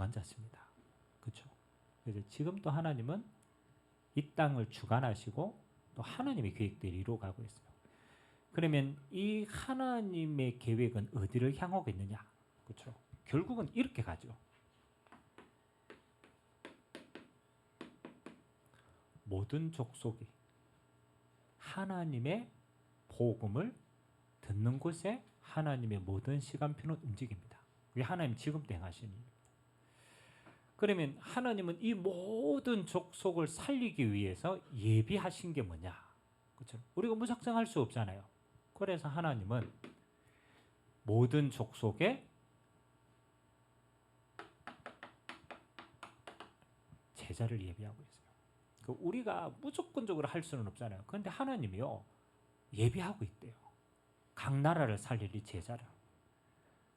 앉았습니다. 그렇죠? 그래서 지금도 하나님은 이 땅을 주관하시고 또 하나님의 계획들을 이루어가고 있어요. 그러면 이 하나님의 계획은 어디를 향하고 있느냐? 그렇죠? 결국은 이렇게 가죠. 모든 족속이 하나님의 복음을 듣는 곳에 하나님의 모든 시간표는 움직입니다. 그게 하나님 지금도 행하시는 일입니다. 그러면 하나님은 이 모든 족속을 살리기 위해서 예비하신 게 뭐냐? 그렇죠? 우리가 무작정할 수 없잖아요. 그래서 하나님은 모든 족속에 제자를 예비하고 있어요. 우리가 무조건적으로 할 수는 없잖아요. 그런데 하나님이요 예비하고 있대요. 각 나라를 살릴 이 제자를.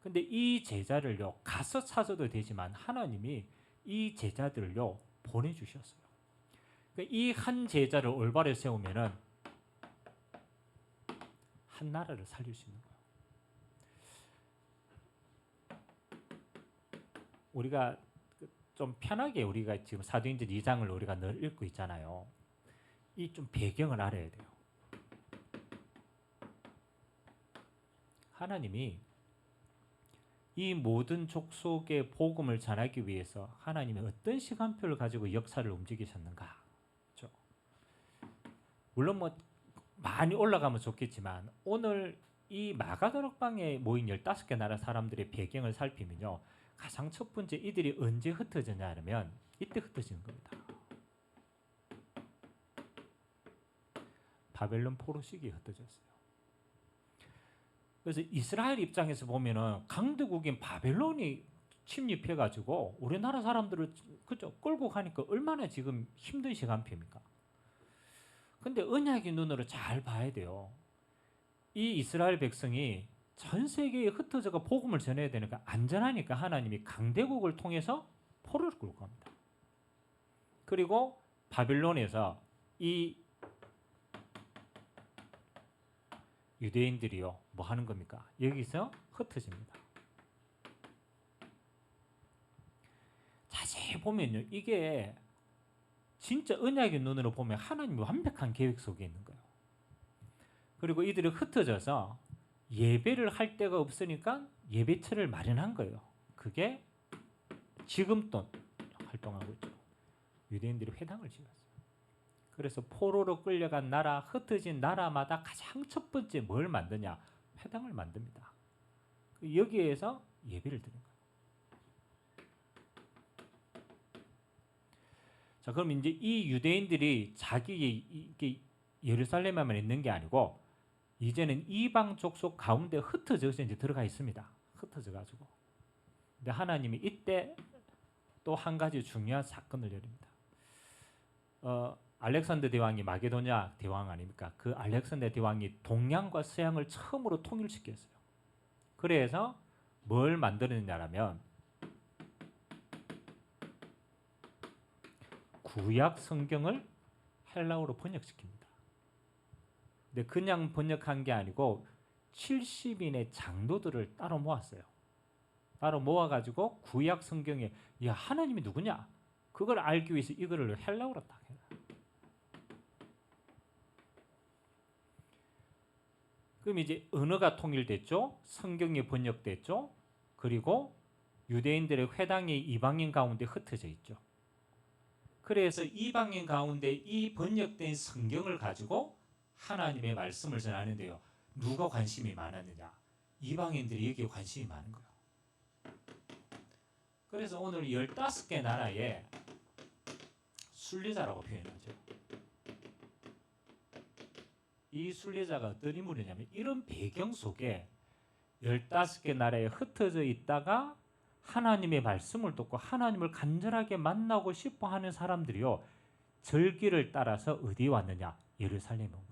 근데 이 제자를요 가서 찾아도 되지만 하나님이 이 제자들을요 보내주셨어요. 그러니까 이 한 제자를 올바로 세우면은 한 나라를 살릴 수 있는 거예요. 우리가 좀 편하게 우리가 지금 사도행전 2장을 우리가 늘 읽고 있잖아요. 이 좀 배경을 알아야 돼요. 하나님이 이 모든 족속의 복음을 전하기 위해서 하나님이 어떤 시간표를 가지고 역사를 움직이셨는가? 그렇죠? 물론 뭐 많이 올라가면 좋겠지만 오늘 이 마가다락방에 모인 15개 나라 사람들의 배경을 살피면요. 가장 첫 번째 이들이 언제 흩어졌냐 하면 이때 흩어지는 겁니다. 바벨론 포로 시기에 흩어졌어요. 그래서 이스라엘 입장에서 보면은 강대국인 바벨론이 침입해가지고 우리나라 사람들을 그죠 끌고 가니까 얼마나 지금 힘든 시간표입니까? 근데 언약의 눈으로 잘 봐야 돼요. 이 이스라엘 백성이 전 세계에 흩어져가 복음을 전해야 되니까 안전하니까 하나님이 강대국을 통해서 포로를 끌고 갑니다. 그리고 바벨론에서 이 유대인들이요 뭐 하는 겁니까? 여기서 흩어집니다. 자세히 보면요 이게 진짜 언약의 눈으로 보면 하나님이 완벽한 계획 속에 있는 거예요. 그리고 이들이 흩어져서 예배를 할 데가 없으니까 예배처를 마련한 거예요. 그게 지금도 활동하고 있죠. 유대인들이 회당을 지었어요. 그래서 포로로 끌려간 나라, 흩어진 나라마다 가장 첫 번째 뭘 만드냐? 회당을 만듭니다. 여기에서 예배를 드리는 거예요. 자, 그럼 이제 이 유대인들이 자기 예루살렘에만 있는 게 아니고 이제는 이방 족속 가운데 흩어져서 이제 들어가 있습니다. 흩어져 가지고. 근데 하나님이 이때 또 한 가지 중요한 사건을 열립니다. 알렉산더 대왕이 마게도냐 대왕 아닙니까? 그 알렉산더 대왕이 동양과 서양을 처음으로 통일시켰어요. 그래서 뭘 만들었냐면 구약 성경을 헬라어로 번역시킵니다. 근데 그냥 번역한 게 아니고 70인의 장로들을 따로 모았어요. 따로 모아가지고 구약 성경에 야 하나님이 누구냐? 그걸 알기 위해서 이거를 헬라어로 딱 해요. 그럼 이제 언어가 통일됐죠. 성경이 번역됐죠. 그리고 유대인들의 회당이 이방인 가운데 흩어져 있죠. 그래서 이방인 가운데 이 번역된 성경을 가지고 하나님의 말씀을 전하는데요. 누가 관심이 많았느냐? 이방인들이 여기에 관심이 많은 거예요. 그래서 오늘 15개 나라의 순례자라고 표현하죠. 이 순례자가 어떤 인물이냐면 이런 배경 속에 15개 나라에 흩어져 있다가 하나님의 말씀을 듣고 하나님을 간절하게 만나고 싶어 하는 사람들이요. 절기를 따라서 어디에 왔느냐? 예루살렘에 온 거예요.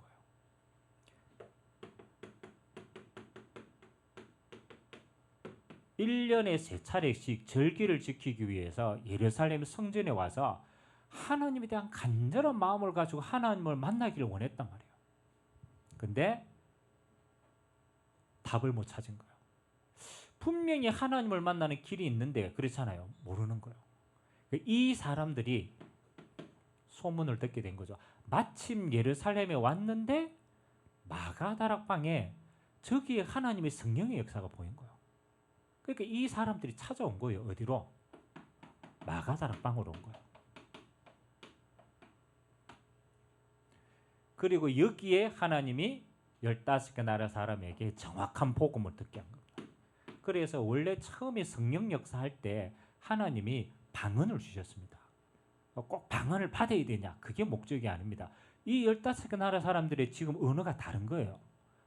(1년에 3차례씩) 절기를 지키기 위해서 예루살렘 성전에 와서 하나님에 대한 간절한 마음을 가지고 하나님을 만나기를 원했단 말이에요. 근데 답을 못 찾은 거예요. 분명히 하나님을 만나는 길이 있는데 그렇잖아요. 모르는 거예요. 이 사람들이 소문을 듣게 된 거죠. 마침 예루살렘에 왔는데 마가다락방에 저기에 하나님의 성령의 역사가 보인 거예요. 그러니까 이 사람들이 찾아온 거예요. 어디로? 마가다락방으로 온 거예요. 그리고 여기에 하나님이 15개 나라 사람에게 정확한 복음을 듣게 한 겁니다. 그래서 원래 처음에 성령 역사할 때 하나님이 방언을 주셨습니다. 꼭 방언을 받아야 되냐? 그게 목적이 아닙니다. 이 15개 나라 사람들의 지금 언어가 다른 거예요.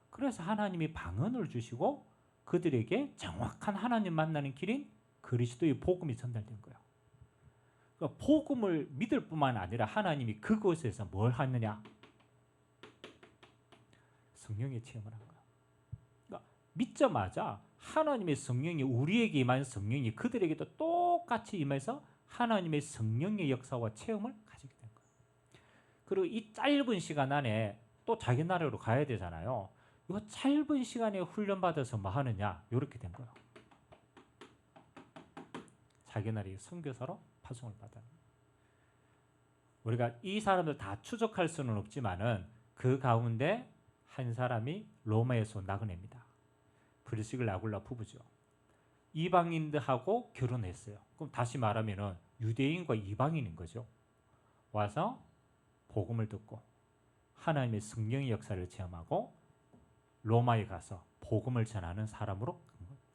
그래서 하나님이 방언을 주시고 그들에게 정확한 하나님 만나는 길인 그리스도의 복음이 전달된 거예요. 그러니까 복음을 믿을 뿐만 아니라 하나님이 그곳에서 뭘 하느냐? 성령의 체험을 한 거예요. 그러니까 믿자마자 하나님의 성령이 우리에게 임한 성령이 그들에게도 똑같이 임해서 하나님의 성령의 역사와 체험을 가지게 된 거예요. 그리고 이 짧은 시간 안에 또 자기 나라로 가야 되잖아요. 이거 짧은 시간에 훈련받아서 뭐 하느냐? 이렇게 된 거예요. 자기 나라의 선교사로 파송을 받아요. 우리가 이 사람들 다 추적할 수는 없지만은 그 가운데 한 사람이 로마에서 온 나그네입니다. 브리스길라 아굴라 부부죠. 이방인들하고 결혼했어요. 그럼 다시 말하면은 유대인과 이방인인 거죠. 와서 복음을 듣고 하나님의 성령의 역사를 체험하고 로마에 가서 복음을 전하는 사람으로 간 겁니다.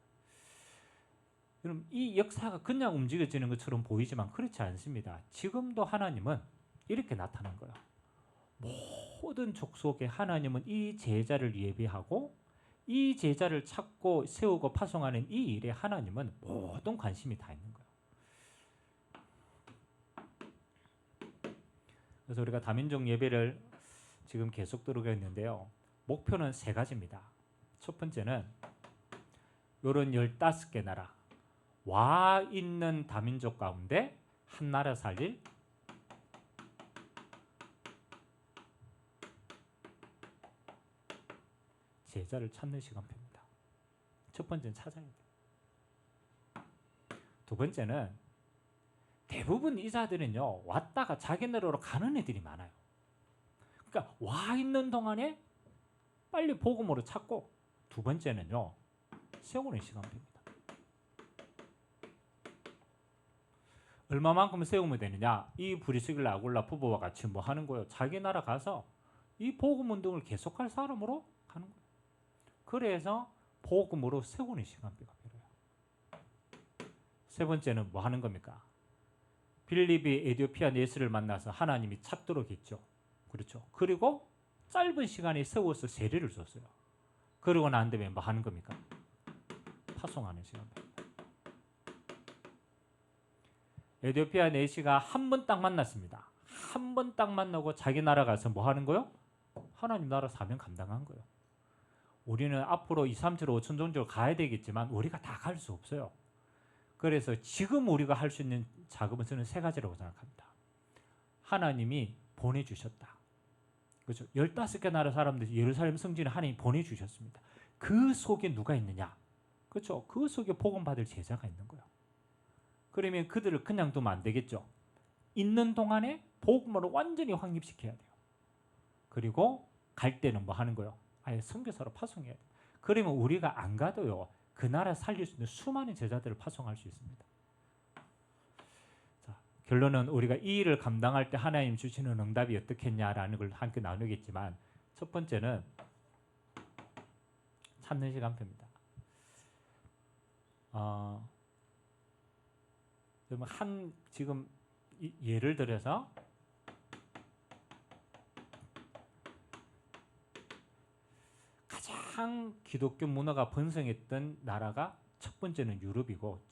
여러분, 이 역사가 그냥 움직여지는 것처럼 보이지만 그렇지 않습니다. 지금도 하나님은 이렇게 나타난 거예요. 모든 족속에 하나님은 이 제자를 예비하고 이 제자를 찾고 세우고 파송하는 이 일에 하나님은 모든 관심이 다 있는 거예요. 그래서 우리가 다민족 예배를 지금 계속 들어가 있는데요. 목표는 3가지입니다. 첫 번째는 이런 15개 나라 와 있는 다민족 가운데 한 나라 살릴 제자를 찾는 시간표입니다. 첫 번째는 찾아야 돼요. 두 번째는 대부분 이 자들은요 왔다가 자기 나라로 가는 애들이 많아요. 그러니까 와 있는 동안에 빨리 복음으로 찾고, 두 번째는요 세우는 시간표입니다. 얼마만큼 세우면 되느냐? 이 브리스길라 아굴라 부부와 같이 뭐 하는 거예요? 자기 나라 가서 이 복음 운동을 계속할 사람으로 가는 거예요. 그래서 복음으로 세우는 시간표가 필요해요. 세 번째는 뭐 하는 겁니까? 빌립이 에디오피아 네스를 만나서 하나님이 찾도록 했죠. 그렇죠. 그리고 짧은 시간에 세워서 세례를 줬어요. 그러고 난 다음에 뭐 하는 겁니까? 파송하는 시간표입니다. 에디오피아 네시가 한 번 딱 만났습니다. 한 번 딱 만나고 자기 나라 가서 뭐 하는 거요? 하나님 나라 사명 감당한 거예요. 우리는 앞으로 2, 3, 7, 5천 종족을 가야 되겠지만 우리가 다 갈 수 없어요. 그래서 지금 우리가 할 수 있는 작업은 저는 3가지라고 생각합니다. 하나님이 보내주셨다. 그렇죠? 15개 나라 사람들이 예루살렘 성전에 하나님이 보내주셨습니다. 그 속에 누가 있느냐? 그렇죠? 그 속에 복음 받을 제자가 있는 거예요. 그러면 그들을 그냥 두면 안 되겠죠. 있는 동안에 복음으로 완전히 확립시켜야 돼요. 그리고 갈 때는 뭐 하는 거예요? 아예 선교사로 파송해야 돼요. 그러면 우리가 안 가도요 그 나라 살릴 수 있는 수많은 제자들을 파송할 수 있습니다. 자, 결론은 우리가 이 일을 감당할 때 하나님 주시는 응답이 어떻겠냐라는 걸 함께 나누겠지만, 첫 번째는 찾는 시간표입니다. 지금 예를 들어서 가장 기독교 문화가 번성했던 나라가 첫 번째는 유럽이고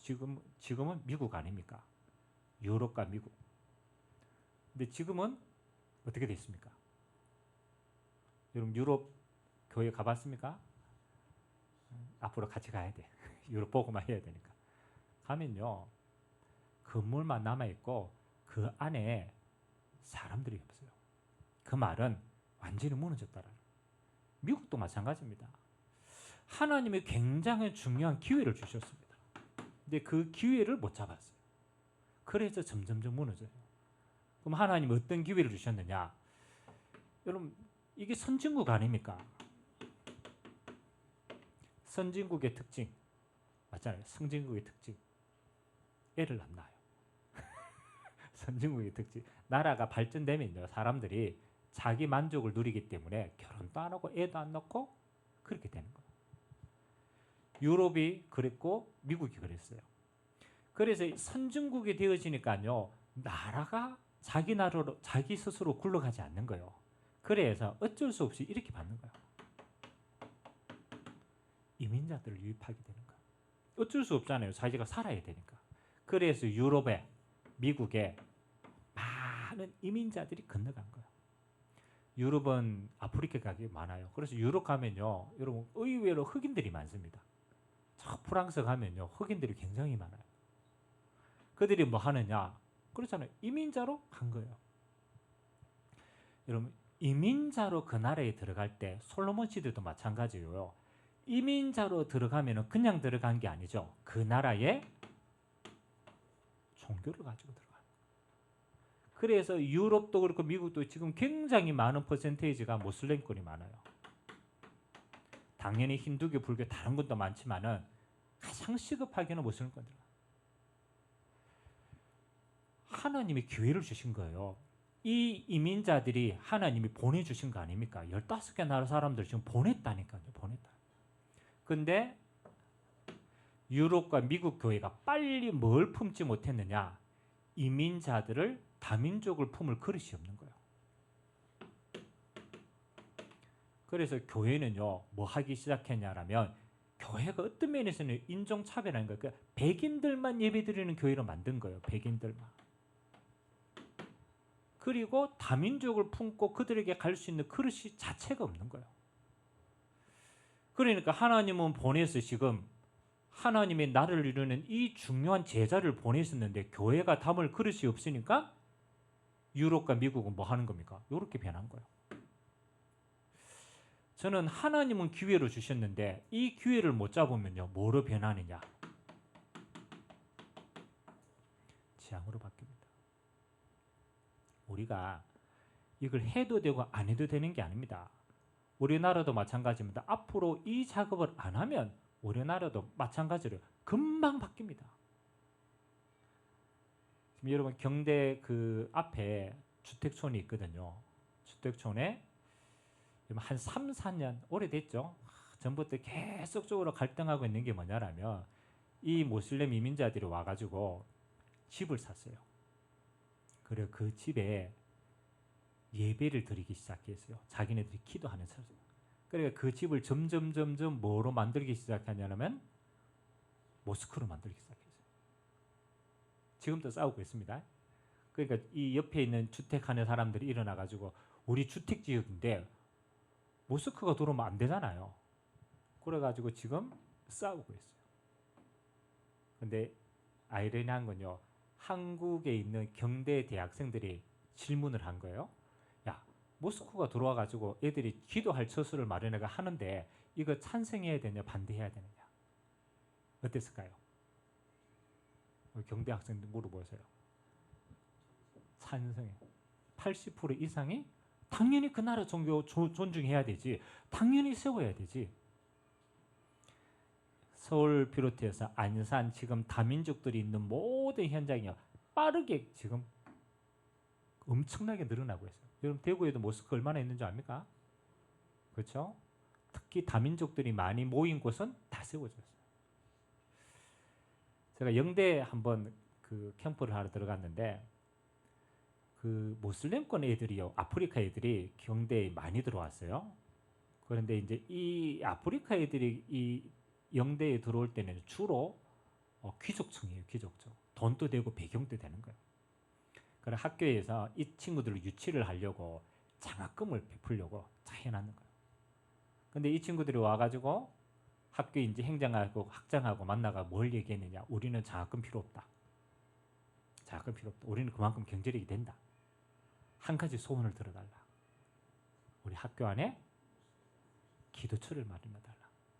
지금은 미국 아닙니까? 유럽과 미국. 근데 지금은 어떻게 됐습니까? 여러분 유럽 교회 가봤습니까? 앞으로 같이 가야 돼. 유럽 보고만 해야 되니까. 가면요 건물만 남아있고 그 안에 사람들이 없어요. 그 말은 완전히 무너졌다라는. 미국도 마찬가지입니다. 하나님이 굉장히 중요한 기회를 주셨습니다. 근데 그 기회를 못 잡았어요. 그래서 점점점 무너져요. 그럼 하나님이 어떤 기회를 주셨느냐? 여러분, 이게 선진국 아닙니까? 선진국의 특징 맞잖아요. 선진국의 특징, 애를 안 낳아요. 선진국의 특징, 나라가 발전되면요, 사람들이 자기 만족을 누리기 때문에 결혼도 안 하고 애도 안 낳고 그렇게 되는 거예요. 유럽이 그랬고 미국이 그랬어요. 그래서 선진국이 되어지니까요, 나라가 자기 나라로 자기 스스로 굴러가지 않는 거예요. 그래서 어쩔 수 없이 이렇게 받는 거예요. 이민자들을 유입하게 되는 거예요. 어쩔 수 없잖아요. 자기가 살아야 되니까. 그래서 유럽에, 미국에 많은 이민자들이 건너간 거예요. 유럽은 아프리카가 많아요. 그래서 유럽 가면요, 여러분 의외로 흑인들이 많습니다. 저 프랑스 가면요, 흑인들이 굉장히 많아요. 그들이 뭐 하느냐? 그렇잖아요. 이민자로 간 거예요. 여러분, 이민자로 그 나라에 들어갈 때 솔로몬 시대도 마찬가지고요. 이민자로 들어가면 그냥 들어간 게 아니죠. 그 나라의 종교를 가지고 들어가요. 그래서 유럽도 그렇고 미국도 지금 굉장히 많은 퍼센테이지가 모슬렘권이 많아요. 당연히 힌두교, 불교 다른 것도 많지만은 가장 시급하게는 모슬렘권들. 하나님이 기회를 주신 거예요. 이 이민자들이 하나님이 보내주신 거 아닙니까? 15개 나라 사람들 지금 보냈다니까요. 보냈다. 근데 유럽과 미국 교회가 빨리 뭘 품지 못했느냐? 이민자들을 다민족을 품을 그릇이 없는 거예요. 그래서 교회는요, 뭐 하기 시작했냐라면, 교회가 어떤 면에서는 인종차별하는 거예요. 그러니까 백인들만 예배드리는 교회로 만든 거예요. 백인들만. 그리고 다민족을 품고 그들에게 갈 수 있는 그릇이 자체가 없는 거예요. 그러니까 하나님은 보내서 지금 하나님의 나를 이루는 이 중요한 제자를 보내셨는데 교회가 담을 그릇이 없으니까 유럽과 미국은 뭐 하는 겁니까? 이렇게 변한 거예요. 저는 하나님은 기회를 주셨는데 이 기회를 못 잡으면요, 뭐로 변하느냐? 재앙으로 바뀝니다. 우리가 이걸 해도 되고 안 해도 되는 게 아닙니다. 우리나라도 마찬가지입니다. 앞으로 이 작업을 안 하면 우리나라도 마찬가지로 금방 바뀝니다. 지금 여러분 경대 그 앞에 주택촌이 있거든요. 주택촌에 한 3, 4년 오래됐죠. 전부터 계속적으로 갈등하고 있는 게 뭐냐라면 이 모슬렘 이민자들이 와가지고 집을 샀어요. 그리고 그 집에 예배를 드리기 시작했어요. 자기네들이 기도하는 사람. 그러니까 그 집을 점점 뭐로 만들기 시작하냐면 모스크로 만들기 시작했어요. 지금도 싸우고 있습니다. 그러니까 이 옆에 있는 주택하는 사람들이 일어나가지고 우리 주택지역인데 모스크가 들어오면 안 되잖아요. 그래가지고 지금 싸우고 있어요. 근데 아이러니한 건요, 한국에 있는 경대 대학생들이 질문을 한 거예요. 야, 모스크가 들어와가지고 애들이 기도할 처소를 마련해가 하는데 이거 찬성해야 되냐 반대해야 되느냐, 어땠을까요? 경대 학생들 물어보세요. 찬성해. 80% 이상이 당연히 그 나라 종교 존중해야 되지, 당연히 세워야 되지. 서울 비롯해서 안산 지금 다민족들이 있는 모든 현장이요, 빠르게 지금 엄청나게 늘어나고 있어요. 여러분 대구에도 모스크 얼마나 있는 줄 압니까? 그렇죠? 특히 다민족들이 많이 모인 곳은 다 세워졌어요. 제가 영대에 한번 그 캠프를 하러 들어갔는데 그 모슬렘권 애들이요, 아프리카 애들이 경대에 많이 들어왔어요. 그런데 이제 이 아프리카 애들이 이 영대에 들어올 때는 주로 귀족층이에요. 귀족층. 돈도 되고 배경도 되는 거예요. 그래서 학교에서 이 친구들을 유치를 하려고 장학금을 베풀려고 다 해놨는 거예요. 근데 이 친구들이 와가지고 학교 이제 행정하고 학장하고 만나가 뭘 얘기했느냐? 우리는 장학금 필요 없다. 장학금 필요 없다. 우리는 그만큼 경제력이 된다. 한 가지 소원을 들어달라. 우리 학교 안에 기도처를 마련해달라.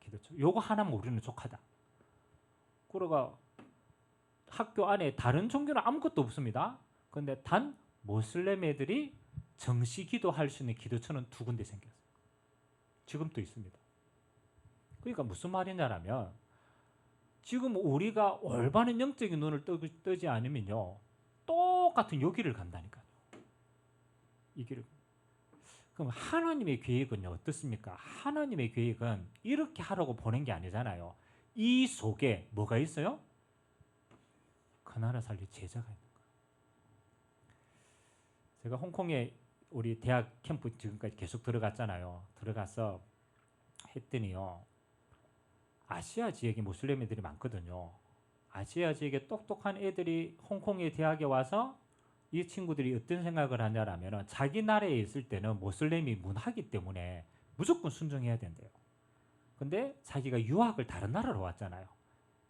기도처. 요거 하나면 우리는 족하다. 그러가 학교 안에 다른 종교는 아무것도 없습니다. 근데 단 모슬렘 애들이 정시 기도할 수 있는 기도처는 2군데 생겼어요. 지금도 있습니다. 그러니까 무슨 말이냐면 지금 우리가 올바른 영적인 눈을 뜨지 않으면요 똑같은 요 길을 간다니까요. 이 길을. 그럼 하나님의 계획은요 어떻습니까? 하나님의 계획은 이렇게 하라고 보낸 게 아니잖아요. 이 속에 뭐가 있어요? 그 나라 살릴 제자가 있는 거예요. 제가 홍콩에 우리 대학 캠프 지금까지 계속 들어갔잖아요. 들어가서 했더니요. 아시아 지역에 모슬렘 애들이 많거든요. 아시아 지역에 똑똑한 애들이 홍콩의 대학에 와서 이 친구들이 어떤 생각을 하냐라면 자기 나라에 있을 때는 모슬렘이 문화기 때문에 무조건 순종해야 된대요. 근데 자기가 유학을 다른 나라로 왔잖아요.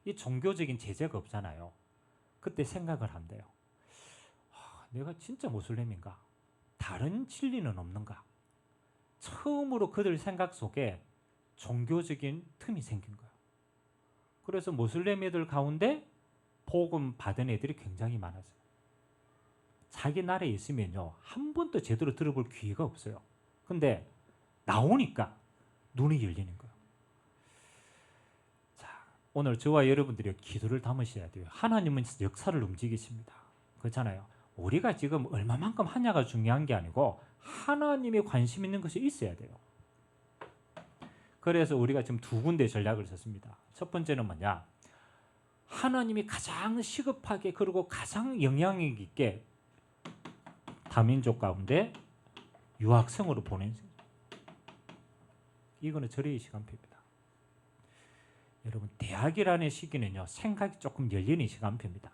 이 종교적인 제재가 없잖아요. 그때 생각을 한대요. 내가 진짜 모슬렘인가? 다른 진리는 없는가? 처음으로 그들 생각 속에 종교적인 틈이 생긴 거예요. 그래서 모슬렘 애들 가운데 복음 받은 애들이 굉장히 많았어요. 자기 나라에 있으면요 한 번도 제대로 들어볼 기회가 없어요. 근데 나오니까 눈이 열리는 거예요. 자, 오늘 저와 여러분들이 기도를 담으셔야 돼요. 하나님은 역사를 움직이십니다. 그렇잖아요. 우리가 지금 얼마만큼 하냐가 중요한 게 아니고 하나님이 관심 있는 것이 있어야 돼요. 그래서 우리가 지금 2군데 전략을 썼습니다. 첫 번째는 뭐냐? 하나님이 가장 시급하게 그리고 가장 영향력 있게 다민족 가운데 유학생으로 보낸 이거는 절의 시간표입니다. 여러분 대학이라는 시기는요 생각이 조금 열리는 시간표입니다.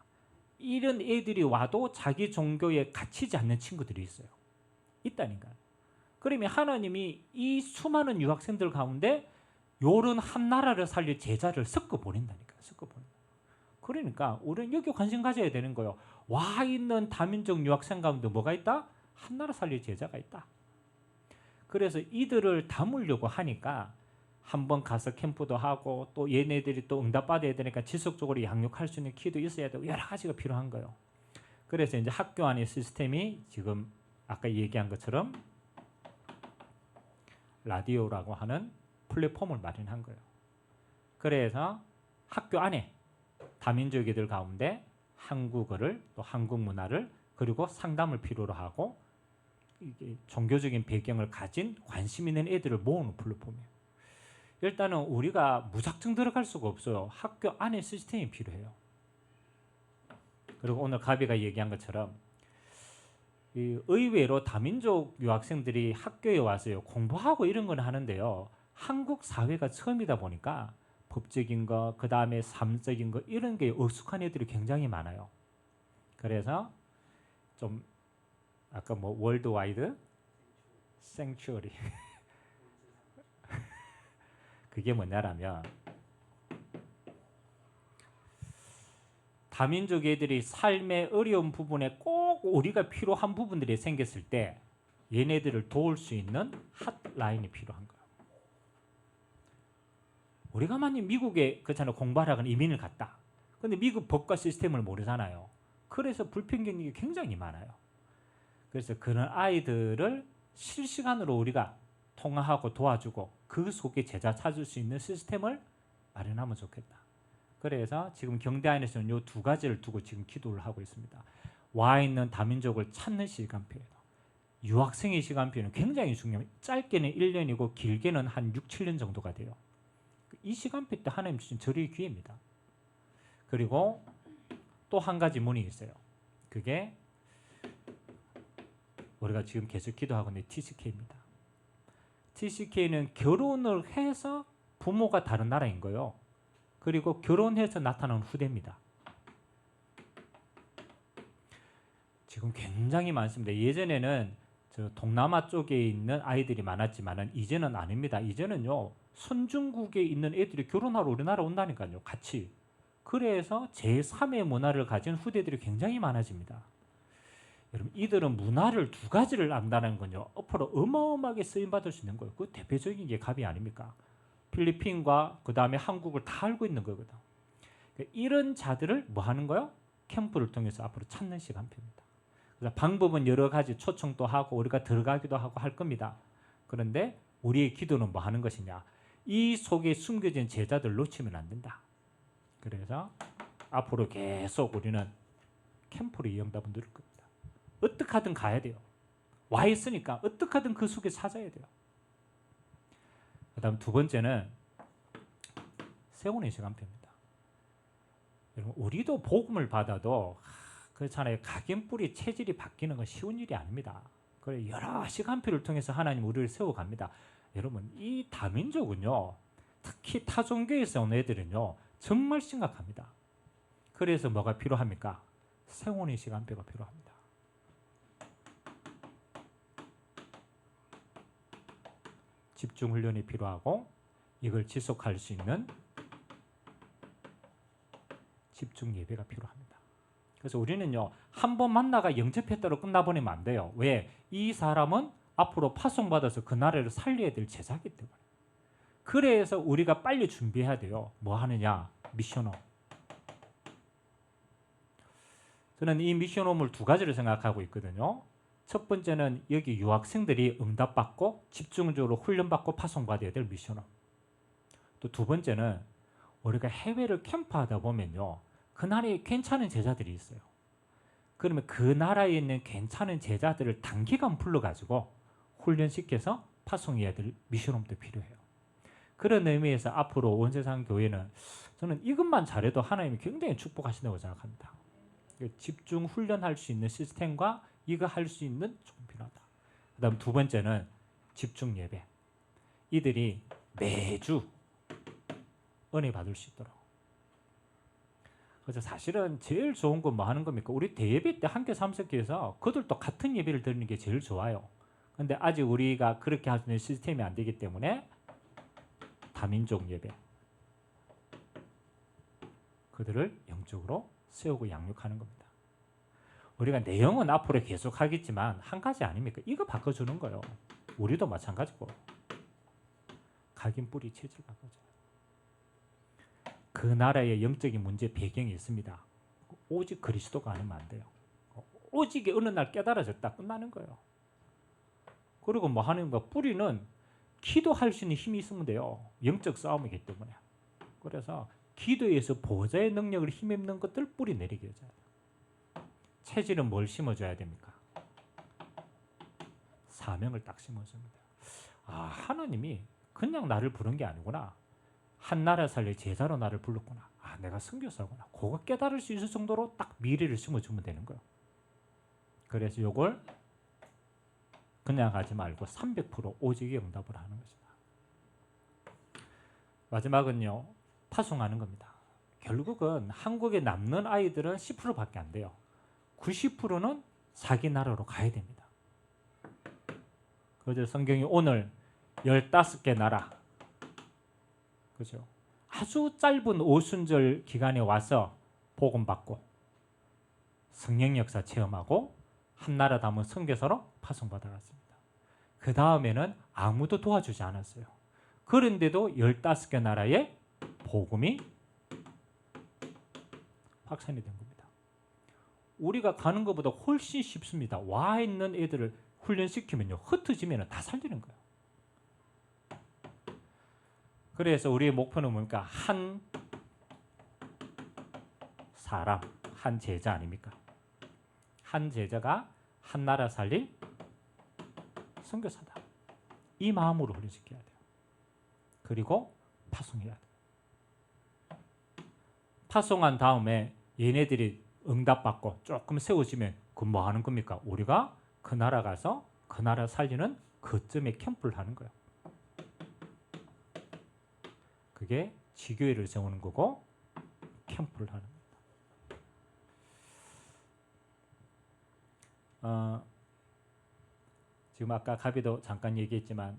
이런 애들이 와도 자기 종교에 갇히지 않는 친구들이 있어요. 있다니까요. 그러면 하나님이 이 수많은 유학생들 가운데 요런 한 나라를 살릴 제자를 섞어 보낸다니까요. 섞어 보낸다. 그러니까 우리는 여기 관심 가져야 되는 거예요. 와 있는 다민족 유학생 가운데 뭐가 있다? 한 나라 살릴 제자가 있다. 그래서 이들을 담으려고 하니까 한번 가서 캠프도 하고 또 얘네들이 또 응답받아야 되니까 지속적으로 양육할 수 있는 키도 있어야 되고 여러 가지가 필요한 거예요. 그래서 이제 학교 안의 시스템이 지금 아까 얘기한 것처럼 라디오라고 하는 플랫폼을 마련한 거예요. 그래서 학교 안에 다민족이들 가운데 한국어를 또 한국 문화를 그리고 상담을 필요로 하고 이게 종교적인 배경을 가진 관심 있는 애들을 모으는 플랫폼이에요. 일단은 우리가 무작정 들어갈 수가 없어요. 학교 안에 시스템이 필요해요. 그리고 오늘 가비가 얘기한 것처럼 의외로 다민족 유학생들이 학교에 와서요 공부하고 이런 건 하는데요. 한국 사회가 처음이다 보니까 법적인 거, 그 다음에 삶적인 거 이런 게 익숙한 애들이 굉장히 많아요. 그래서 좀 아까 뭐 월드와이드 생츄어리 그게 뭐냐라면 다민족 애들이 삶의 어려운 부분에 꼭 우리가 필요한 부분들이 생겼을 때 얘네들을 도울 수 있는 핫라인이 필요한 거예요. 우리가 만약 미국에 그렇잖아요. 공부하라고 이민을 갔다. 근데 미국 법과 시스템을 모르잖아요. 그래서 불평등이 굉장히 많아요. 그래서 그런 아이들을 실시간으로 우리가 통화하고 도와주고 그 속에 제자 찾을 수 있는 시스템을 마련하면 좋겠다. 그래서 지금 경대안에서는 이 2가지를 두고 지금 기도를 하고 있습니다. 와 있는 다민족을 찾는 시간표예요. 유학생의 시간표는 굉장히 중요해요. 짧게는 1년이고 길게는 한 6, 7년 정도가 돼요. 이 시간표 때 하나님 주신 절의 기회입니다. 그리고 또 한 가지 문이 있어요. 그게 우리가 지금 계속 기도하고 있는 TCK입니다. TCK는 결혼을 해서 부모가 다른 나라인 거예요. 그리고 결혼해서 나타나는 후대입니다. 지금 굉장히 많습니다. 예전에는 저 동남아 쪽에 있는 아이들이 많았지만 이제는 아닙니다. 이제는요 선진국에 있는 애들이 결혼하러 우리나라 온다니까요. 같이. 그래서 제3의 문화를 가진 후대들이 굉장히 많아집니다. 여러분 이들은 문화를 2가지를 안다는 건요 앞으로 어마어마하게 쓰임받을 수 있는 거예요. 그 대표적인 게 갑이 아닙니까? 필리핀과 그 다음에 한국을 다 알고 있는 거거든. 그러니까 이런 자들을 뭐 하는 거요? 캠프를 통해서 앞으로 찾는 시간표입니다. 그래서 방법은 여러 가지 초청도 하고 우리가 들어가기도 하고 할 겁니다. 그런데 우리의 기도는 뭐 하는 것이냐? 이 속에 숨겨진 제자들 놓치면 안 된다. 그래서 앞으로 계속 우리는 캠프로 이 응답을 누릴 겁니다. 어떻게 하든 가야 돼요. 와 있으니까 어떻게 하든 그 속에 찾아야 돼요. 그 다음 두 번째는 세우는 시간표입니다. 여러분 우리도 복음을 받아도 그렇잖아요. 각인뿌리 체질이 바뀌는 건 쉬운 일이 아닙니다. 그래 여러 시간표를 통해서 하나님 우리를 세워갑니다. 여러분 이 다민족은요. 특히 타종교에서 온 애들은요. 정말 심각합니다. 그래서 뭐가 필요합니까? 세우는 시간표가 필요합니다. 집중 훈련이 필요하고 이걸 지속할 수 있는 집중 예배가 필요합니다. 그래서 우리는요. 한 번 만나가 영접했다로 끝나버리면 안 돼요. 왜? 이 사람은 앞으로 파송받아서 그 나라를 살려야 될 제자이기 때문에. 그래서 우리가 빨리 준비해야 돼요. 뭐 하느냐? 미션홈. 저는 이 미션홈을 두 가지를 생각하고 있거든요. 첫 번째는 여기 유학생들이 응답받고 집중적으로 훈련받고 파송받아야 될 미션홈. 또 두 번째는 우리가 해외를 캠프하다 보면요. 그 나라에 괜찮은 제자들이 있어요. 그러면 그 나라에 있는 괜찮은 제자들을 단기간 불러가지고 훈련시켜서 파송해야 될 미션홈도 필요해요. 그런 의미에서 앞으로 온세상 교회는 저는 이것만 잘해도 하나님이 굉장히 축복하신다고 생각합니다. 집중 훈련할 수 있는 시스템과 이거 할 수 있는 조금 필요하다. 그 다음 두 번째는 집중 예배. 이들이 매주 은혜 받을 수 있도록. 그래서 사실은 제일 좋은 건 뭐 하는 겁니까? 우리 대예배 때 함께 참석해서 그들도 같은 예배를 드리는 게 제일 좋아요. 근데 아직 우리가 그렇게 할 수 있는 시스템이 안 되기 때문에 다민족 예배. 그들을 영적으로 세우고 양육하는 겁니다. 우리가 내용은 앞으로 계속 하겠지만 한 가지 아닙니까? 이거 바꿔주는 거예요. 우리도 마찬가지고. 각인 뿌리 체질 바꿔줘요. 그 나라의 영적인 문제 배경이 있습니다. 오직 그리스도가 아니면 안 돼요. 오직 어느 날 깨달아졌다 끝나는 거예요. 그리고 뭐 하는 거 뿌리는 기도할 수 있는 힘이 있으면 돼요. 영적 싸움이기 때문에. 그래서 기도에서 보좌의 능력을 힘입는 것들 뿌리 내리게 해줘야 돼요. 체질은 뭘 심어줘야 됩니까? 사명을 딱 심어줍니다. 아, 하나님이 그냥 나를 부른 게 아니구나. 한 나라 살릴 제자로 나를 불렀구나. 아, 내가 선교사구나. 그거 깨달을 수 있을 정도로 딱 미래를 심어주면 되는 거예요. 그래서 이걸 그냥 하지 말고 300% 오직의 응답을 하는 것이다. 마지막은요. 파송하는 겁니다. 결국은 한국에 남는 아이들은 10%밖에 안 돼요. 90%는 자기 나라로 가야 됩니다. 그래서 성경이 오늘 15개 나라, 그죠? 아주 짧은 오순절 기간에 와서 복음 받고 성령 역사 체험하고 한 나라 담은 선교사로 파송받아갔습니다. 그 다음에는 아무도 도와주지 않았어요. 그런데도 15개 나라에 복음이 확산이 된 겁니다. 우리가 가는 것보다 훨씬 쉽습니다. 와 있는 애들을 훈련시키면요. 흩어지면 다 살리는 거예요. 그래서 우리의 목표는 뭡니까? 한 사람, 한 제자 아닙니까? 한 제자가 한 나라 살릴 선교사다. 이 마음으로 훈련시켜야 돼요. 그리고 파송해야 돼요. 파송한 다음에 얘네들이 응답받고 조금 세워지면 그 뭐 하는 겁니까? 우리가 그 나라 가서 그 나라 살리는 그쯤에 캠프를 하는 거예요. 그게 지교회를 세우는 거고 캠프를 하는 겁니다. 지금 아까 가비도 잠깐 얘기했지만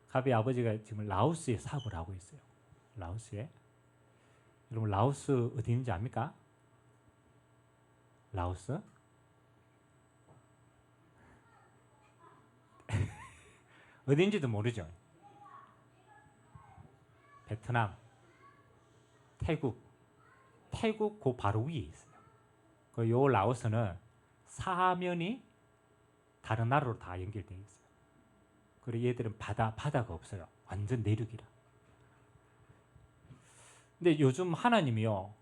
가비 아버지가 지금 라오스에 사업을 하고 있어요. 라오스에. 여러분 라오스 어디 있는지 압니까? 라오스? 어딘지도 모르죠. 베트남, 태국 그 바로 위에 있어요. 요 라오스는 사면이 다른 나라로 다 연결되어 있어요. 그리고 얘들은 바다가 없어요. 완전 내륙이라. 근데 요즘 하나님이요,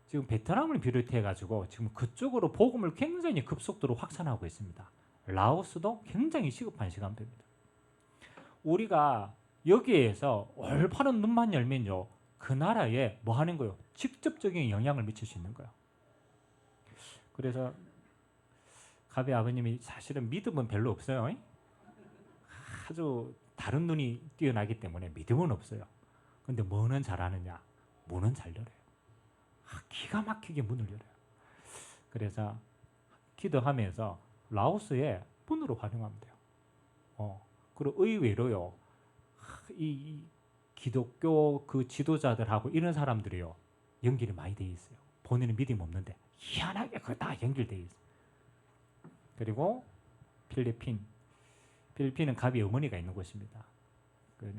지금 베트남을 비롯해 가지고 지금 그쪽으로 복음을 굉장히 급속도로 확산하고 있습니다. 라오스도 굉장히 시급한 시간대입니다. 우리가 여기에서 올바른 눈만 열면요, 그 나라에 뭐 하는 거요? 직접적인 영향을 미칠 수 있는 거예요. 그래서 가비 아버님이 사실은 믿음은 별로 없어요. 아주 다른 눈이 뛰어나기 때문에 믿음은 없어요. 근데 뭐는 잘하느냐? 문은 잘 열어요. 기가 막히게 문을 열어요. 그래서 기도하면서 라오스에 문으로 활용하면 돼요. 그리고 의외로요, 이 기독교 그 지도자들하고 이런 사람들이요, 연결이 많이 돼 있어요. 본인은 믿음 없는데 희한하게 그거 다 연결돼 있어요. 그리고 필리핀은 가비 어머니가 있는 곳입니다.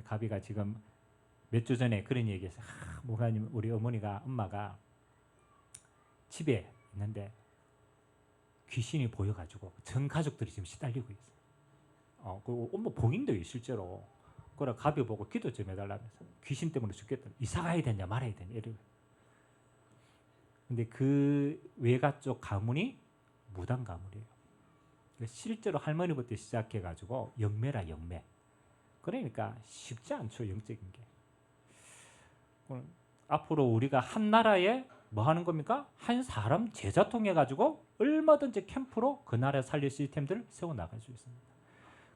가비가 지금 몇 주 전에 그런 얘기했어요. 목사님, 우리 엄마가 집에 있는데 귀신이 보여가지고 전 가족들이 지금 시달리고 있어요. 그 엄마 봉인도요, 실제로. 그래 가비 보고 기도 좀 해달라면서, 귀신 때문에 죽겠다. 이사 가야 되냐 말아야 되냐 이러고. 근데 그 외가 쪽 가문이 무당 가문이에요. 실제로 할머니부터 시작해가지고 영매라, 영매. 그러니까 쉽지 않죠, 영적인 게. 앞으로 우리가 한 나라에 뭐 하는 겁니까? 한 사람 제자 통해 가지고 얼마든지 캠프로 그 나라에 살릴 시스템들을 세워 나갈 수 있습니다.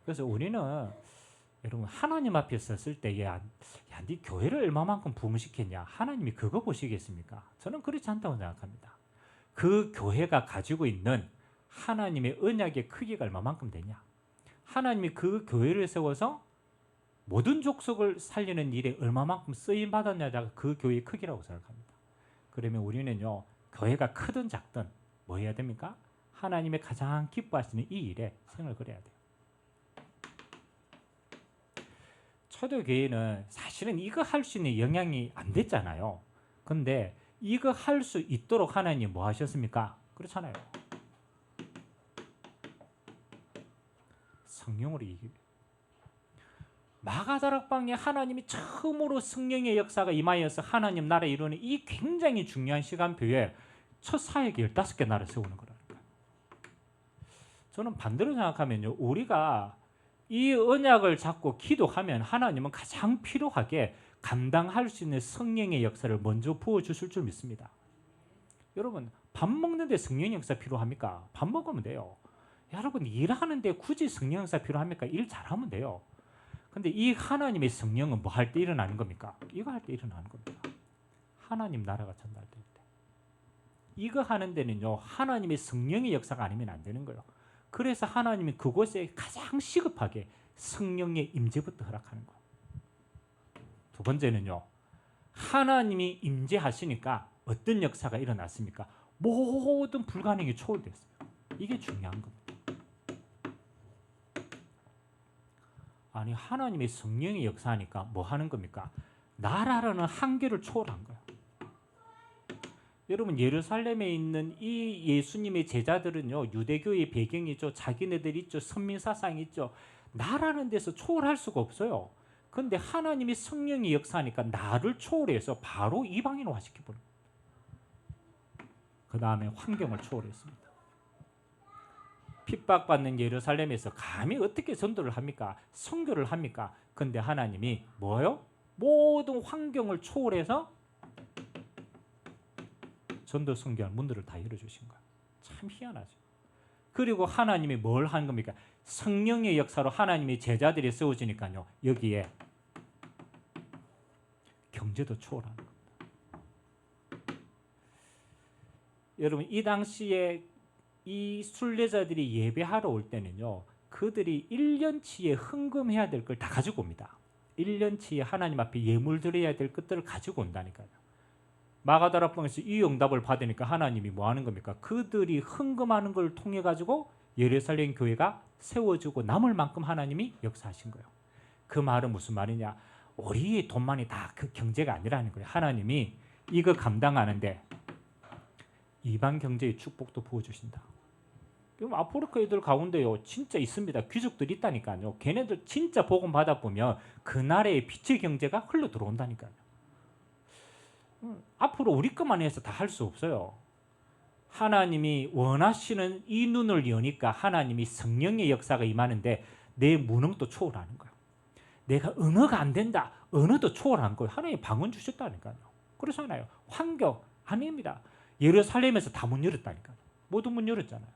그래서 우리는 여러분, 하나님 앞에 섰을 때 야, 네 교회를 얼마만큼 부흥시켰냐? 하나님이 그거 보시겠습니까? 저는 그렇지 않다고 생각합니다. 그 교회가 가지고 있는 하나님의 언약의 크기가 얼마만큼 되냐? 하나님이 그 교회를 세워서 모든 족속을 살리는 일에 얼마만큼 쓰임 받았냐가 그 교회의 크기라고 생각합니다. 그러면 우리는요, 교회가 크든 작든 뭐 해야 됩니까? 하나님의 가장 기뻐하시는 이 일에 생을 걸어야 돼요. 초대교회는 사실은 이거 할 수 있는 영향이 안 됐잖아요. 근데 이거 할 수 있도록 하나님 뭐 하셨습니까? 그렇잖아요. 성령으로 이기고. 마가다락방에 하나님이 처음으로 성령의 역사가 임하여서 하나님 나라에 이루는 이 굉장히 중요한 시간표에 첫 사역이 15개 나라를 세우는 거라니까요. 저는 반대로 생각하면요, 우리가 이 언약을 잡고 기도하면 하나님은 가장 필요하게 감당할 수 있는 성령의 역사를 먼저 부어주실 줄 믿습니다. 여러분, 밥 먹는데 성령의 역사 필요합니까? 밥 먹으면 돼요. 여러분, 일하는데 굳이 성령의 역사 필요합니까? 일 잘하면 돼요. 근데 이 하나님의 성령은 뭐 할 때 일어나는 겁니까? 이거 할 때 일어나는 겁니다. 하나님 나라가 전달될 때. 이거 하는 데는요, 하나님의 성령의 역사가 아니면 안 되는 거예요. 그래서 하나님이 그곳에 가장 시급하게 성령의 임재부터 허락하는 거예요. 두 번째는요, 하나님이 임재하시니까 어떤 역사가 일어났습니까? 모든 불가능이 초월됐어요. 이게 중요한 겁니다. 아니, 하나님의 성령의 역사하니까 뭐 하는 겁니까? 나라라는 한계를 초월한 거예요. 여러분, 예루살렘에 있는 이 예수님의 제자들은요, 유대교의 배경이 있죠, 자기네들이 있죠, 선민사상이 있죠. 나라는 데서 초월할 수가 없어요. 그런데 하나님이 성령이 역사하니까 나를 초월해서 바로 이방인화 시켜버려요. 그 다음에 환경을 초월했습니다. 핍박받는 예루살렘에서 감히 어떻게 전도를 합니까? 선교를 합니까? 근데 하나님이 뭐요? 모든 환경을 초월해서 전도 선교할 문들을 다 열어주신 거예요. 참 희한하죠. 그리고 하나님이 뭘 한 겁니까? 성령의 역사로 하나님의 제자들이 세워지니까요, 여기에 경제도 초월하는 겁니다. 여러분, 이 당시에 이 순례자들이 예배하러 올 때는요, 그들이 1년치에 헌금해야 될 걸 다 가지고 옵니다. 1년치에 하나님 앞에 예물 드려야 될 것들을 가지고 온다니까요. 마가다락방에서 이 응답을 받으니까 하나님이 뭐 하는 겁니까? 그들이 헌금하는 걸 통해 가지고 예루살렘 교회가 세워지고 남을 만큼 하나님이 역사하신 거예요. 그 말은 무슨 말이냐? 우리 돈만이 다 그 경제가 아니라는 거예요. 하나님이 이거 감당하는데 이방 경제의 축복도 부어주신다. 그럼 아프리카 애들 가운데요 진짜 있습니다. 귀족들이 있다니까요. 걔네들 진짜 복음 받아보면 그 나라의 빛의 경제가 흘러 들어온다니까요. 앞으로 우리 것만 해서 다 할 수 없어요. 하나님이 원하시는 이 눈을 여니까 하나님이 성령의 역사가 임하는데 내 무능도 초월하는 거예요. 내가 언어가 안 된다. 언어도 초월한 거예요. 하나님이 방언 주셨다니까요. 그렇잖아요. 환경 아닙니다. 예루살렘에서 다 문 열었다니까요. 모두 문 열었잖아요.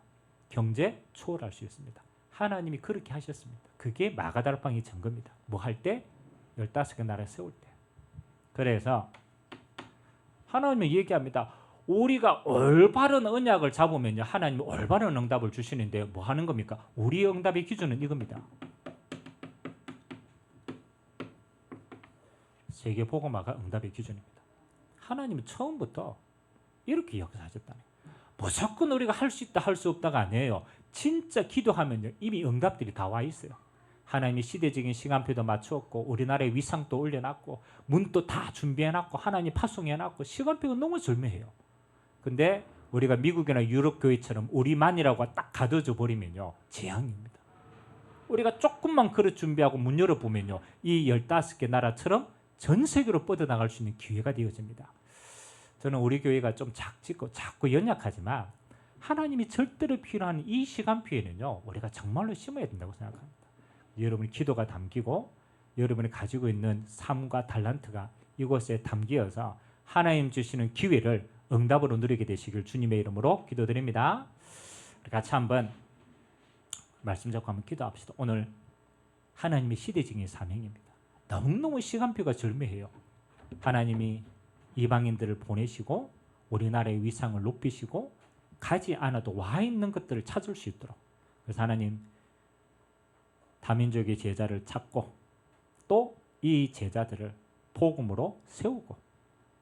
경제 초월할 수 있습니다. 하나님이 그렇게 하셨습니다. 그게 마가다락방의 증거입니다. 뭐 할 때? 15개 나라 세울 때. 그래서 하나님이 얘기합니다. 우리가 올바른 언약을 잡으면요 하나님이 올바른 응답을 주시는데 뭐 하는 겁니까? 우리의 응답의 기준은 이겁니다. 세계복음화가 응답의 기준입니다. 하나님은 처음부터 이렇게 역사하셨다는 거예요. 무조건 우리가 할 수 있다 할 수 없다가 아니에요. 진짜 기도하면요 이미 응답들이 다 와 있어요. 하나님이 시대적인 시간표도 맞추었고 우리나라의 위상도 올려놨고 문도 다 준비해놨고 하나님 파송해놨고 시간표가 너무 절묘해요. 근데 우리가 미국이나 유럽 교회처럼 우리만이라고 딱 가둬져 버리면요 재앙입니다. 우리가 조금만 그릇 준비하고 문 열어보면요 이 15개 나라처럼 전 세계로 뻗어나갈 수 있는 기회가 되어집니다. 저는 우리 교회가 좀 작고 자꾸 연약하지만 하나님이 절대로 필요한 이 시간표에는요 우리가 정말로 심어야 된다고 생각합니다. 여러분의 기도가 담기고 여러분이 가지고 있는 삶과 달란트가 이곳에 담기어서 하나님 주시는 기회를 응답으로 누리게 되시길 주님의 이름으로 기도드립니다. 같이 한번 말씀 잡고 한번 기도합시다. 오늘 하나님의 시대적인 사명입니다. 너무너무 시간표가 절묘해요. 하나님이 이방인들을 보내시고 우리나라의 위상을 높이시고 가지 않아도 와 있는 것들을 찾을 수 있도록 그래서 하나님 다민족의 제자를 찾고 또 이 제자들을 복음으로 세우고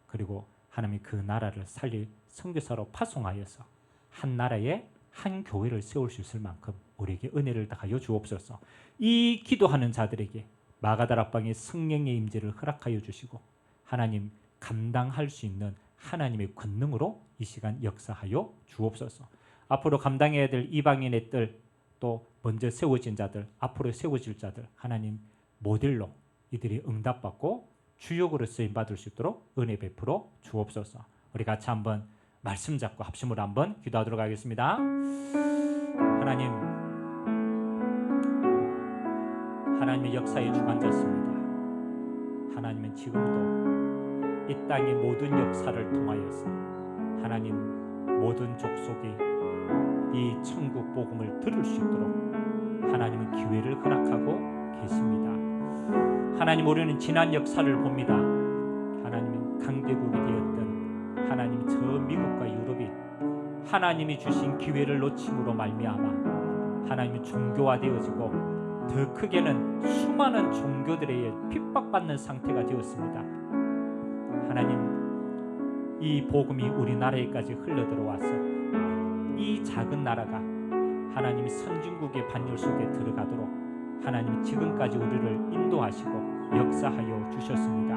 그리고 하나님이 그 나라를 살릴 선교사로 파송하여서 한 나라에 한 교회를 세울 수 있을 만큼 우리에게 은혜를 다하여 주옵소서. 이 기도하는 자들에게 마가다락방의 성령의 임재를 허락하여 주시고 하나님 감당할 수 있는 하나님의 권능으로 이 시간 역사하여 주옵소서. 앞으로 감당해야 될 이방인의 뜰 또 먼저 세워진 자들 앞으로 세워질 자들 하나님 모델로 이들이 응답받고 주역으로 쓰임받을 수 있도록 은혜 베풀어 주옵소서. 우리 같이 한번 말씀 잡고 합심으로 한번 기도하도록 하겠습니다. 하나님 하나님의 역사의 주관자십니다. 하나님은 지금도 이 땅의 모든 역사를 통하여서 하나님 모든 족속이 이 천국 복음을 들을 수 있도록 하나님은 기회를 허락하고 계십니다. 하나님 우리는 지난 역사를 봅니다. 하나님은 강대국이 되었던 하나님 저 미국과 유럽이 하나님이 주신 기회를 놓침으로 말미암아 하나님이 종교화되어지고 더 크게는 수많은 종교들에 핍박받는 상태가 되었습니다. 하나님 이 복음이 우리나라에까지 흘러들어와서 이 작은 나라가 하나님이 선진국의 반열 속에 들어가도록 하나님이 지금까지 우리를 인도하시고 역사하여 주셨습니다.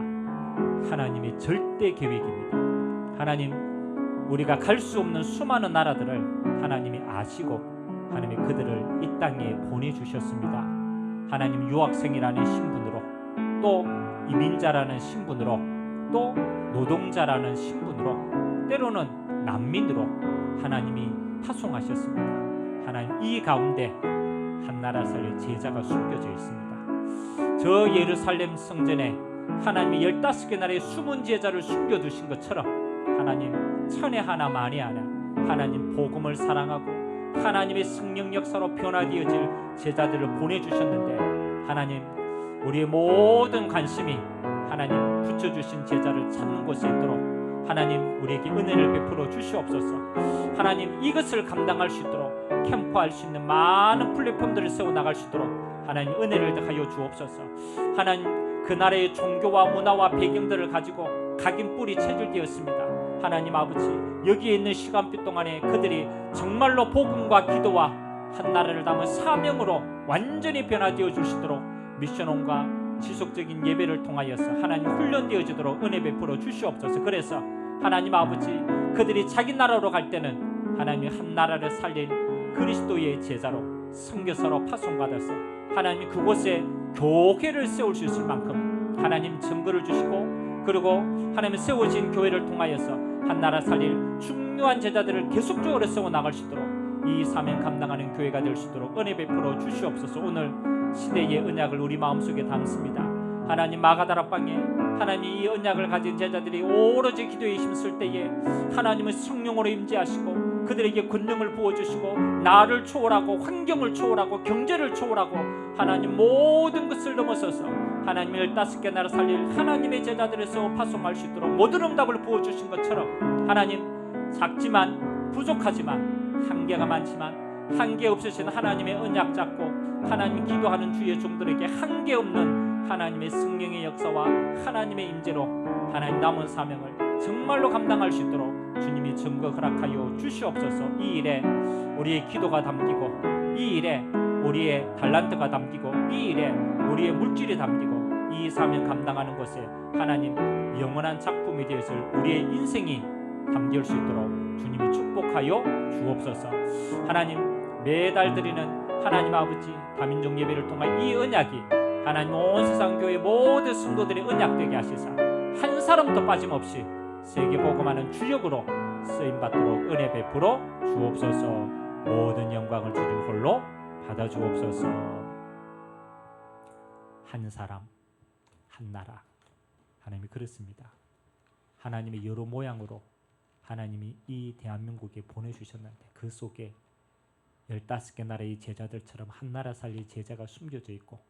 하나님의 절대 계획입니다. 하나님 우리가 갈 수 없는 수많은 나라들을 하나님이 아시고 하나님이 그들을 이 땅에 보내주셨습니다. 하나님 유학생이라는 신분으로 또 이민자라는 신분으로 또 노동자라는 신분으로 때로는 난민으로 하나님이 파송하셨습니다. 하나님 이 가운데 한 나라 살릴 제자가 숨겨져 있습니다. 저 예루살렘 성전에 하나님이 15개 나라의 숨은 제자를 숨겨두신 것처럼 하나님 천에 하나 만에 하나 하나님 복음을 사랑하고 하나님의 성령 역사로 변화되어질 제자들을 보내주셨는데 하나님 우리의 모든 관심이 하나님 붙여주신 제자를 찾는 곳에 있도록 하나님 우리에게 은혜를 베풀어 주시옵소서. 하나님 이것을 감당할 수 있도록 캠프할 수 있는 많은 플랫폼들을 세워나갈 수 있도록 하나님 은혜를 더하여 주옵소서. 하나님 그 나라의 종교와 문화와 배경들을 가지고 각인 뿌리 체질되었습니다. 하나님 아버지 여기에 있는 시간표 동안에 그들이 정말로 복음과 기도와 한 나라를 담은 사명으로 완전히 변화되어 주시도록 미션홈과 지속적인 예배를 통하여서 하나님 훈련되어지도록 은혜 베풀어 주시옵소서. 그래서 하나님 아버지, 그들이 자기 나라로 갈 때는 하나님이 한 나라를 살릴 그리스도의 제자로 선교사로 파송받아서 하나님이 그곳에 교회를 세울 수 있을 만큼 하나님 증거를 주시고, 그리고 하나님 세워진 교회를 통하여서 한 나라 살릴 중요한 제자들을 계속적으로 세워나갈 수 있도록 이 사명 감당하는 교회가 될 수 있도록 은혜 베풀어 주시옵소서. 오늘 시대의 언약을 우리 마음속에 담습니다. 하나님, 마가다락방에 하나님 이 언약을 가진 제자들이 오로지 기도에 힘쓸 때에 하나님은 성령으로 임재하시고 그들에게 권능을 부어주시고 나를 초월하고 환경을 초월하고 경제를 초월하고 하나님 모든 것을 넘어서서 하나님을 15개 나라 살릴 하나님의 제자들에서 파송할 수 있도록 모든 응답을 부어주신 것처럼 하나님, 작지만 부족하지만 한계가 많지만 한계 없으신 하나님의 언약 잡고 하나님 기도하는 주의 종들에게 한계 없는 하나님의 성령의 역사와 하나님의 임재로 하나님 남은 사명을 정말로 감당할 수 있도록 주님이 증거 허락하여 주시옵소서. 이 일에 우리의 기도가 담기고, 이 일에 우리의 달란트가 담기고, 이 일에 우리의 물질이 담기고, 이 사명 감당하는 곳에 하나님 영원한 작품이 되어서 우리의 인생이 담길 수 있도록 주님이 축복하여 주옵소서. 하나님, 매달 드리는 하나님 아버지 다민족 예배를 통한 이 언약이 하나님 온 세상 교회 모든 성도들의 언약되게 하시사 한 사람도 빠짐없이 세계 복음하는 주역으로 쓰임받도록 은혜 베풀어 주옵소서. 모든 영광을 주님 홀로 받아 주옵소서. 한 사람 한 나라, 하나님이 그렇습니다. 하나님의 여러 모양으로 하나님이 이 대한민국에 보내주셨는데 그 속에 15개 나라의 제자들처럼 한 나라 살릴 제자가 숨겨져 있고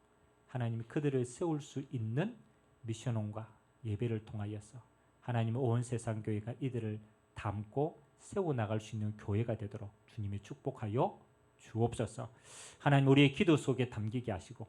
하나님이 그들을 세울 수 있는 미션홈과 예배를 통하여서 하나님 온 세상 교회가 이들을 담고 세워나갈 수 있는 교회가 되도록 주님이 축복하여 주옵소서. 하나님, 우리의 기도 속에 담기게 하시고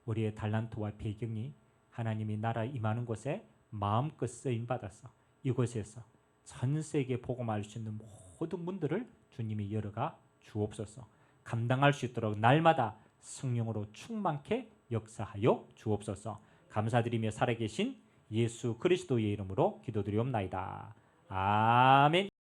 우리의 달란트와 배경이 하나님이 나라 임하는 곳에 마음껏 쓰임받아서 이곳에서 전 세계에 복음할 수 있는 모든 문들을 주님이 열어가 주옵소서. 감당할 수 있도록 날마다 성령으로 충만케 역사하여 주옵소서. 감사드리며 살아계신 예수 그리스도의 이름으로 기도드리옵나이다. 아멘.